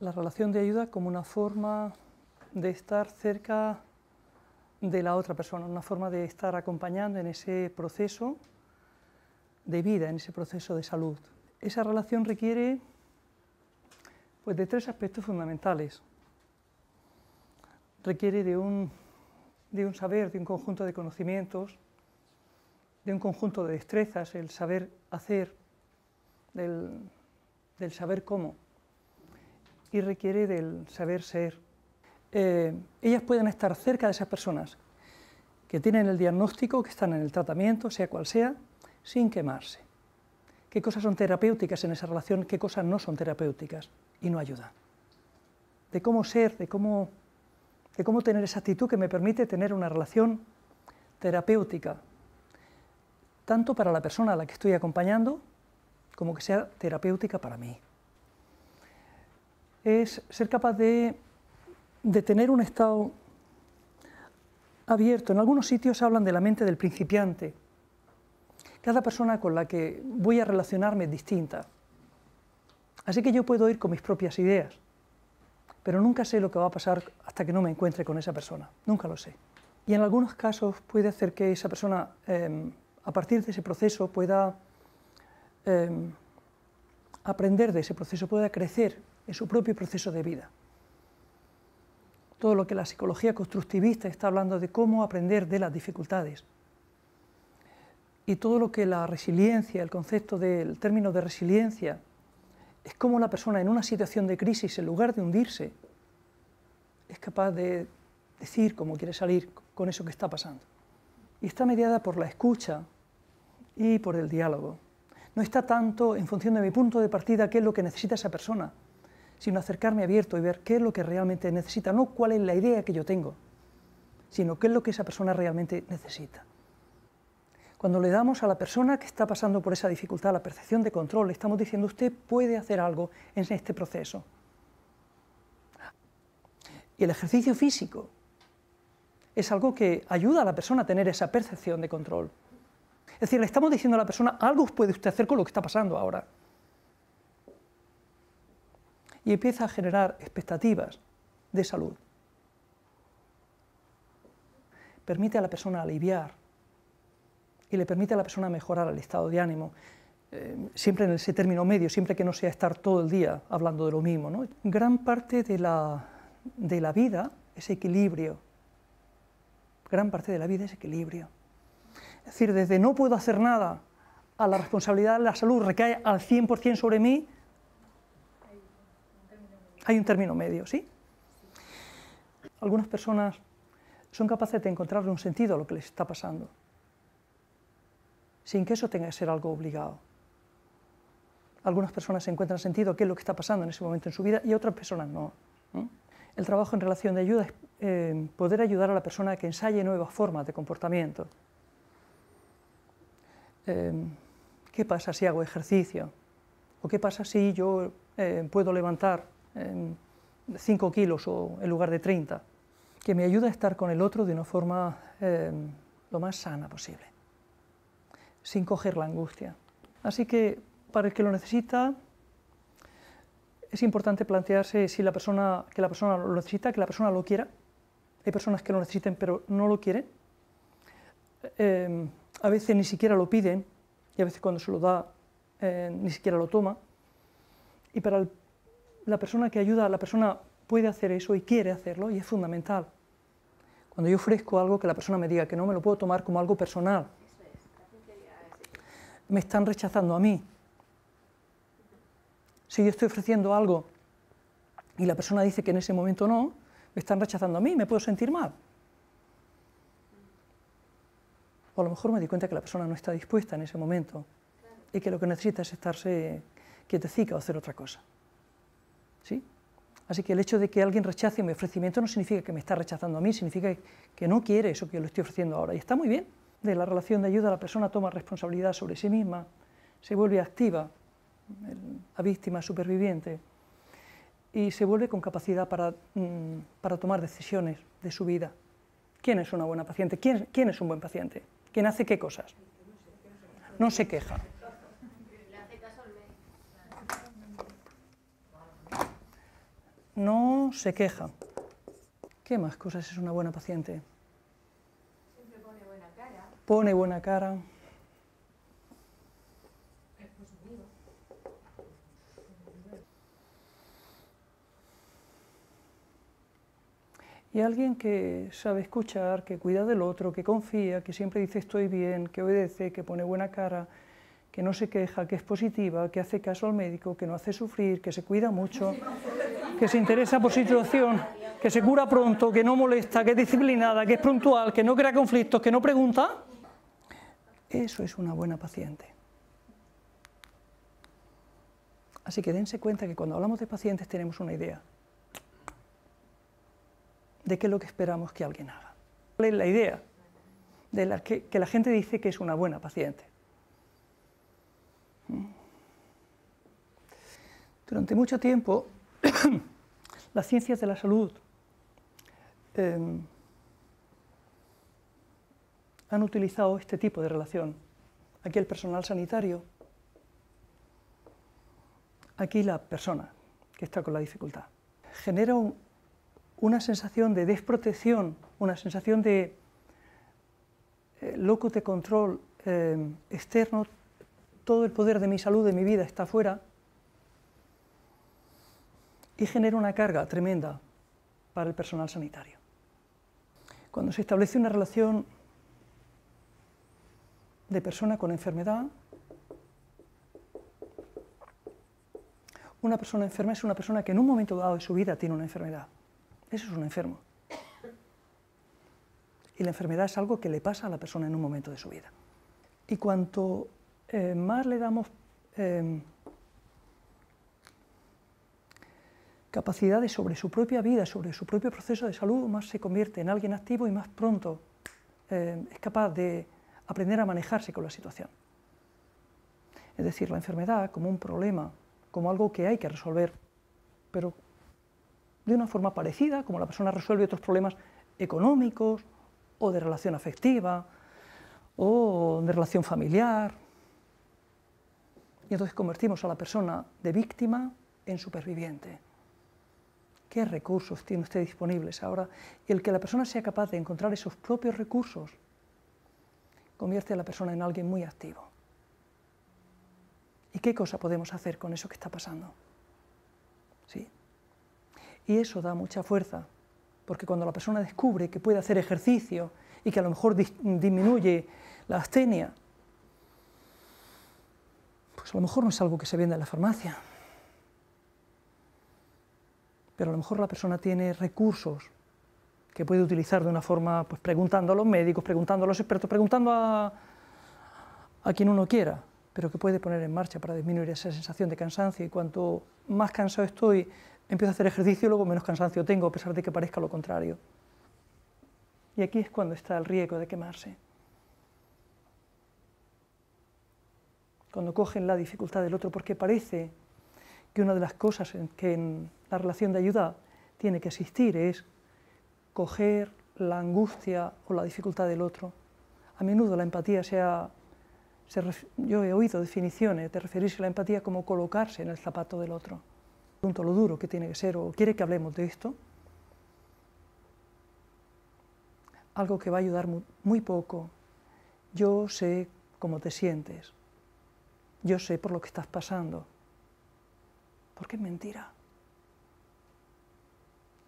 la relación de ayuda como una forma de estar cerca de la otra persona, una forma de estar acompañando en ese proceso de vida, en ese proceso de salud. Esa relación requiere pues, de tres aspectos fundamentales. Requiere de un saber, de un conjunto de conocimientos, de un conjunto de destrezas, el saber hacer, del saber cómo, y requiere del saber ser. Ellas pueden estar cerca de esas personas que tienen el diagnóstico, que están en el tratamiento, sea cual sea, sin quemarse. ¿Qué cosas son terapéuticas en esa relación? ¿Qué cosas no son terapéuticas y no ayudan? De cómo ser, de cómo tener esa actitud que me permite tener una relación terapéutica, tanto para la persona a la que estoy acompañando, como que sea terapéutica para mí. Es ser capaz de tener un estado abierto. En algunos sitios hablan de la mente del principiante. Cada persona con la que voy a relacionarme es distinta. Así que yo puedo ir con mis propias ideas, pero nunca sé lo que va a pasar hasta que no me encuentre con esa persona. Nunca lo sé. Y en algunos casos puede hacer que esa persona, a partir de ese proceso, pueda aprender de ese proceso, pueda crecer en su propio proceso de vida. Todo lo que la psicología constructivista está hablando de cómo aprender de las dificultades. Y todo lo que la resiliencia, el concepto del término de resiliencia, es cómo la persona en una situación de crisis, en lugar de hundirse, es capaz de decir cómo quiere salir con eso que está pasando. Y está mediada por la escucha y por el diálogo. No está tanto en función de mi punto de partida, qué es lo que necesita esa persona, sino acercarme abierto y ver qué es lo que realmente necesita, no cuál es la idea que yo tengo, sino qué es lo que esa persona realmente necesita. Cuando le damos a la persona que está pasando por esa dificultad la percepción de control, le estamos diciendo, usted puede hacer algo en este proceso. Y el ejercicio físico es algo que ayuda a la persona a tener esa percepción de control. Es decir, le estamos diciendo a la persona, algo puede usted hacer con lo que está pasando ahora. Y empieza a generar expectativas de salud. Permite a la persona aliviar y le permite a la persona mejorar el estado de ánimo, siempre en ese término medio, siempre que no sea estar todo el día hablando de lo mismo, ¿no? Gran parte de la vida es equilibrio. Gran parte de la vida es equilibrio. Es decir, desde no puedo hacer nada a la responsabilidad de la salud recae al 100% sobre mí, hay un término medio, ¿sí? Algunas personas son capaces de encontrarle un sentido a lo que les está pasando, sin que eso tenga que ser algo obligado. Algunas personas encuentran sentido a qué es lo que está pasando en ese momento en su vida y otras personas no. El trabajo en relación de ayuda es poder ayudar a la persona a que ensaye nuevas formas de comportamiento. ¿Qué pasa si hago ejercicio? ¿O qué pasa si yo puedo levantar 5 kilos en lugar de 30? Que me ayuda a estar con el otro de una forma lo más sana posible, sin coger la angustia. Así que para el que lo necesita es importante plantearse si que la persona lo necesita, que la persona lo quiera. Hay personas que lo necesiten pero no lo quieren. A veces ni siquiera lo piden y a veces cuando se lo da ni siquiera lo toma. Y para la persona que ayuda, la persona puede hacer eso y quiere hacerlo y es fundamental. Cuando yo ofrezco algo, que la persona me diga que no me lo puedo tomar como algo personal. Me están rechazando a mí. Si yo estoy ofreciendo algo y la persona dice que en ese momento no, me están rechazando a mí, me puedo sentir mal. O a lo mejor me di cuenta que la persona no está dispuesta en ese momento y que lo que necesita es estarse quietecica o hacer otra cosa. ¿Sí? Así que el hecho de que alguien rechace mi ofrecimiento no significa que me está rechazando a mí, significa que no quiere eso que yo le estoy ofreciendo ahora. Y está muy bien. De la relación de ayuda la persona toma responsabilidad sobre sí misma, se vuelve activa, la víctima superviviente, y se vuelve con capacidad para tomar decisiones de su vida. ¿Quién es una buena paciente? ¿Quién es un buen paciente? ¿Quién hace qué cosas? No se queja. no se queja. ¿Qué más cosas es una buena paciente? Siempre pone buena cara. Pone buena cara. Es positivo. Y alguien que sabe escuchar, que cuida del otro, que confía, que siempre dice estoy bien, que obedece, que pone buena cara, que no se queja, que es positiva, que hace caso al médico, que no hace sufrir, que se cuida mucho, que se interesa por su situación, que se cura pronto, que no molesta, que es disciplinada, que es puntual, que no crea conflictos, que no pregunta. Eso es una buena paciente. Así que dense cuenta que cuando hablamos de pacientes tenemos una idea de qué es lo que esperamos que alguien haga. ¿Cuál es la idea de que la gente dice que es una buena paciente? Durante mucho tiempo, las ciencias de la salud han utilizado este tipo de relación. Aquí el personal sanitario, aquí la persona que está con la dificultad. Genera una sensación de desprotección, una sensación de locus de control externo. Todo el poder de mi salud, de mi vida, está fuera, y genera una carga tremenda para el personal sanitario. Cuando se establece una relación de persona con enfermedad, una persona enferma es una persona que en un momento dado de su vida tiene una enfermedad. Eso es un enfermo. Y la enfermedad es algo que le pasa a la persona en un momento de su vida. Y cuanto más le damos capacidades sobre su propia vida, sobre su propio proceso de salud, más se convierte en alguien activo y más pronto es capaz de aprender a manejarse con la situación. Es decir, la enfermedad como un problema, como algo que hay que resolver, pero de una forma parecida, como la persona resuelve otros problemas económicos, o de relación afectiva, o de relación familiar. Y entonces convertimos a la persona de víctima en superviviente. ¿Qué recursos tiene usted disponibles ahora? Y el que la persona sea capaz de encontrar esos propios recursos convierte a la persona en alguien muy activo. ¿Y qué cosa podemos hacer con eso que está pasando? ¿Sí? Y eso da mucha fuerza, porque cuando la persona descubre que puede hacer ejercicio y que a lo mejor disminuye la astenia, pues a lo mejor no es algo que se venda en la farmacia, pero a lo mejor la persona tiene recursos que puede utilizar de una forma, pues preguntando a los médicos, preguntando a los expertos, preguntando a quien uno quiera, pero que puede poner en marcha para disminuir esa sensación de cansancio, y cuanto más cansado estoy, empiezo a hacer ejercicio y luego menos cansancio tengo, a pesar de que parezca lo contrario. Y aquí es cuando está el riesgo de quemarse. Cuando cogen la dificultad del otro, porque parece que una de las cosas que en la relación de ayuda tiene que existir es coger la angustia o la dificultad del otro. A menudo la empatía yo he oído definiciones de referirse a la empatía como colocarse en el zapato del otro. Pregunto lo duro que tiene que ser, o quiere que hablemos de esto. Algo que va a ayudar muy poco. Yo sé cómo te sientes. Yo sé por lo que estás pasando. Porque es mentira.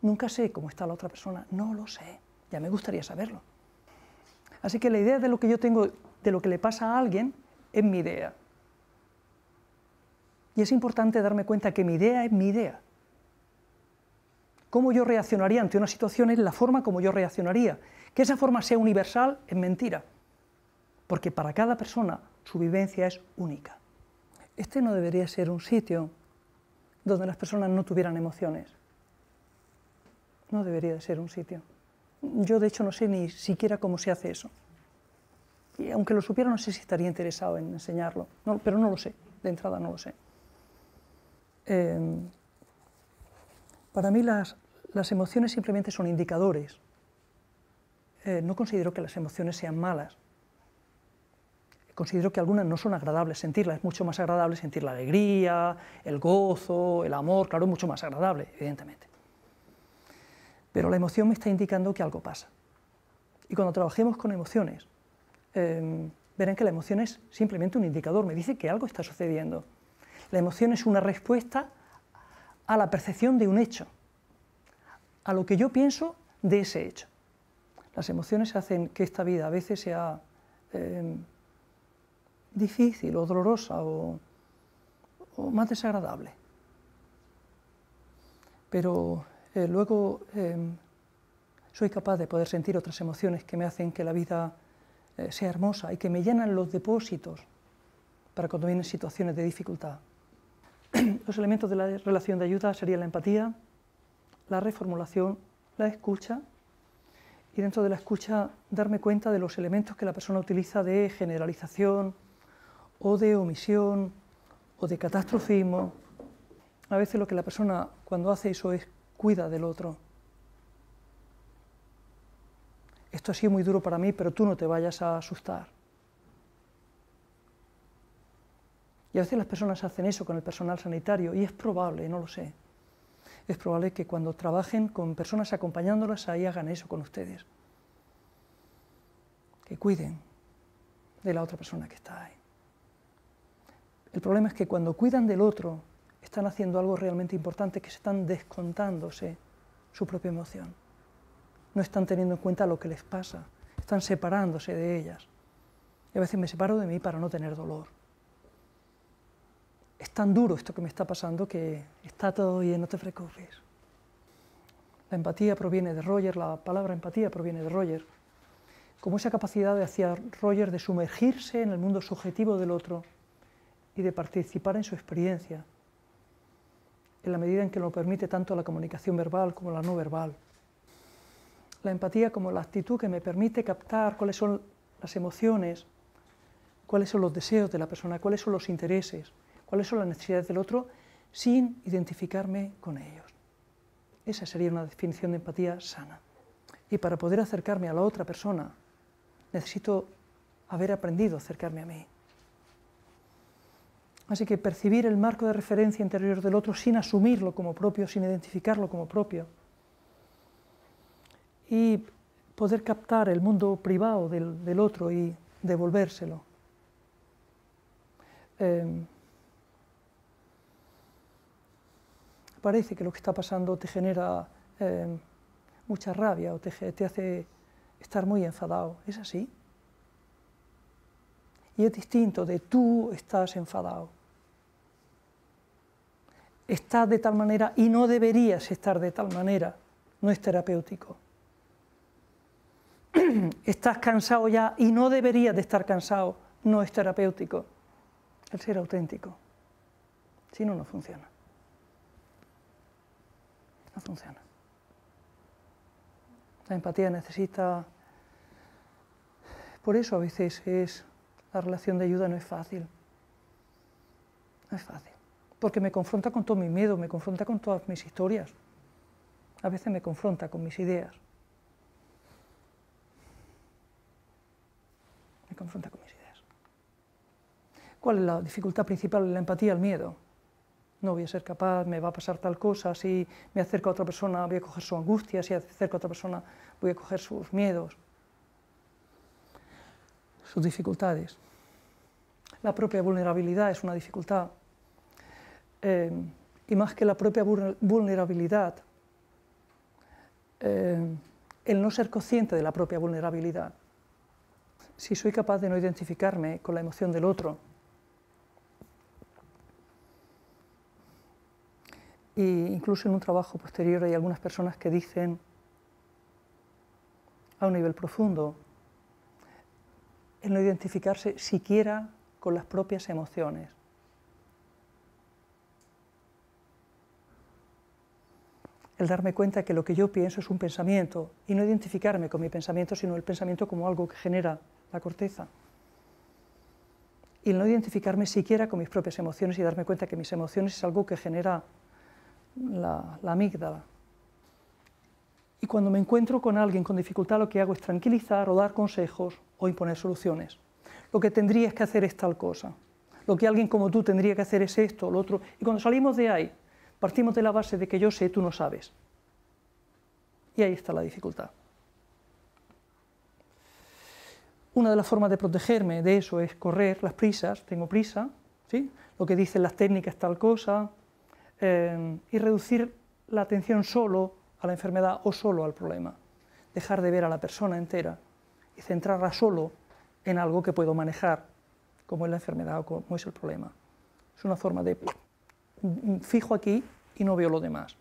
Nunca sé cómo está la otra persona. No lo sé. Ya me gustaría saberlo. Así que la idea de lo que yo tengo, de lo que le pasa a alguien, es mi idea. Y es importante darme cuenta que mi idea es mi idea. Cómo yo reaccionaría ante una situación es la forma como yo reaccionaría. Que esa forma sea universal es mentira, porque para cada persona su vivencia es única. Este no debería ser un sitio donde las personas no tuvieran emociones. No debería de ser un sitio. Yo de hecho no sé ni siquiera cómo se hace eso. Y aunque lo supiera no sé si estaría interesado en enseñarlo, pero no lo sé, de entrada no lo sé. Para mí las emociones simplemente son indicadores. No considero que las emociones sean malas. considero que algunas no son agradables sentirlas, es mucho más agradable sentir la alegría, el gozo, el amor, claro, es mucho más agradable, evidentemente. Pero la emoción me está indicando que algo pasa. Y cuando trabajemos con emociones, verán que la emoción es simplemente un indicador, me dice que algo está sucediendo. La emoción es una respuesta a la percepción de un hecho, a lo que yo pienso de ese hecho. Las emociones hacen que esta vida a veces sea difícil o dolorosa o más desagradable. Pero luego soy capaz de poder sentir otras emociones que me hacen que la vida sea hermosa y que me llenan los depósitos para cuando vienen situaciones de dificultad. Los elementos de la relación de ayuda serían la empatía, la reformulación, la escucha, y dentro de la escucha darme cuenta de los elementos que la persona utiliza de generalización o de omisión o de catastrofismo. A veces lo que la persona cuando hace eso es cuida del otro. Esto ha sido muy duro para mí, pero tú no te vayas a asustar. Y a veces las personas hacen eso con el personal sanitario y es probable, no lo sé, es probable que cuando trabajen con personas acompañándolas ahí hagan eso con ustedes. Que cuiden de la otra persona que está ahí. El problema es que cuando cuidan del otro están haciendo algo realmente importante, que se están descontándose su propia emoción. No están teniendo en cuenta lo que les pasa, están separándose de ellas. Y a veces me separo de mí para no tener dolor. Es tan duro esto que me está pasando que está todo bien, no te preocupes. La empatía proviene de Roger, la palabra empatía proviene de Roger, como esa capacidad de hacía Roger de sumergirse en el mundo subjetivo del otro y de participar en su experiencia, en la medida en que lo permite tanto la comunicación verbal como la no verbal. La empatía como la actitud que me permite captar cuáles son las emociones, cuáles son los deseos de la persona, cuáles son los intereses, cuáles son las necesidades del otro, sin identificarme con ellos. Esa sería una definición de empatía sana. Y para poder acercarme a la otra persona, necesito haber aprendido a acercarme a mí. Así que percibir el marco de referencia interior del otro sin asumirlo como propio, sin identificarlo como propio, y poder captar el mundo privado del otro y devolvérselo. Parece que lo que está pasando te genera mucha rabia o te hace estar muy enfadado. ¿Es así? Y es distinto de tú estás enfadado. Estás de tal manera y no deberías estar de tal manera. No es terapéutico. Estás cansado ya y no deberías de estar cansado. No es terapéutico. El ser auténtico. Si no, no funciona. No funciona. La empatía necesita... Por eso a veces la relación de ayuda no es fácil. No es fácil. Porque me confronta con todo mi miedo, me confronta con todas mis historias. A veces me confronta con mis ideas. Me confronta con mis ideas. ¿Cuál es la dificultad principal en la empatía? El miedo. No voy a ser capaz, me va a pasar tal cosa, si me acerco a otra persona voy a coger su angustia, si me acerco a otra persona voy a coger sus miedos, sus dificultades. La propia vulnerabilidad es una dificultad. Y más que la propia vulnerabilidad, el no ser consciente de la propia vulnerabilidad. Si soy capaz de no identificarme con la emoción del otro, e incluso en un trabajo posterior hay algunas personas que dicen a un nivel profundo el no identificarse siquiera con las propias emociones. El darme cuenta que lo que yo pienso es un pensamiento y no identificarme con mi pensamiento, sino el pensamiento como algo que genera la corteza. Y el no identificarme siquiera con mis propias emociones y darme cuenta que mis emociones es algo que genera la amígdala. Y cuando me encuentro con alguien con dificultad, lo que hago es tranquilizar o dar consejos o imponer soluciones. lo que tendrías que hacer es tal cosa, lo que alguien como tú tendría que hacer es esto o lo otro, y cuando salimos de ahí, partimos de la base de que yo sé, tú no sabes. Y ahí está la dificultad. Una de las formas de protegerme de eso es correr las prisas, tengo prisa, ¿sí? Lo que dicen las técnicas tal cosa, y reducir la atención solo a la enfermedad o solo al problema. Dejar de ver a la persona entera y centrarla solo en algo que puedo manejar, como es la enfermedad o como es el problema. Es una forma de fijo aquí y no veo lo demás.